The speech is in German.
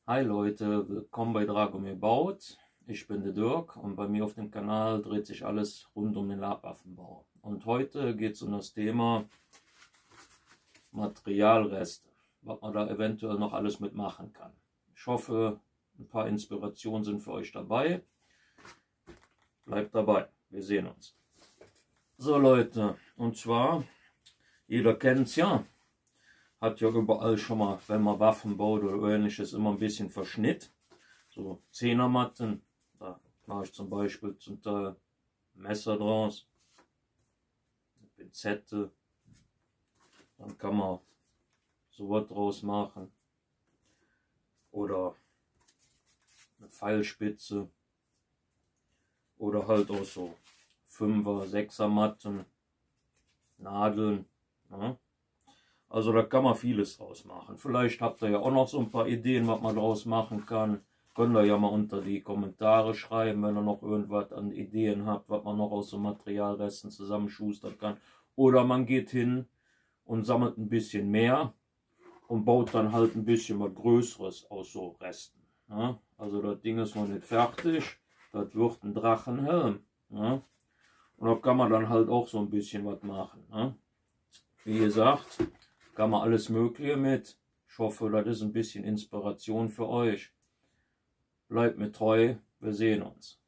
Hi Leute, willkommen bei Dragomir baut. Ich bin der Dirk und bei mir auf dem Kanal dreht sich alles rund um den Labwaffenbau. Und heute geht es um das Thema Materialreste, was man da eventuell noch alles mitmachen kann. Ich hoffe, ein paar Inspirationen sind für euch dabei. Bleibt dabei, wir sehen uns. So Leute, und zwar, jeder kennt es ja. Hat ja überall schon mal, wenn man Waffen baut oder ähnliches, immer ein bisschen Verschnitt. So Zehnermatten, da mache ich zum Beispiel zum Teil Messer draus, eine Pinzette, dann kann man sowas draus machen. Oder eine Pfeilspitze. Oder halt auch so 5er, 6er Matten, Nadeln. Ja. Also da kann man vieles draus machen. Vielleicht habt ihr ja auch noch so ein paar Ideen, was man draus machen kann. Könnt ihr ja mal unter die Kommentare schreiben, wenn ihr noch irgendwas an Ideen habt, was man noch aus so Materialresten zusammenschustern kann. Oder man geht hin und sammelt ein bisschen mehr und baut dann halt ein bisschen was Größeres aus so Resten. Ja? Also das Ding ist noch nicht fertig. Das wird ein Drachenhelm. Ja? Und da kann man dann halt auch so ein bisschen was machen. Ja? Wie gesagt, kann man alles Mögliche mit. Ich hoffe, das ist ein bisschen Inspiration für euch. Bleibt mir treu, wir sehen uns.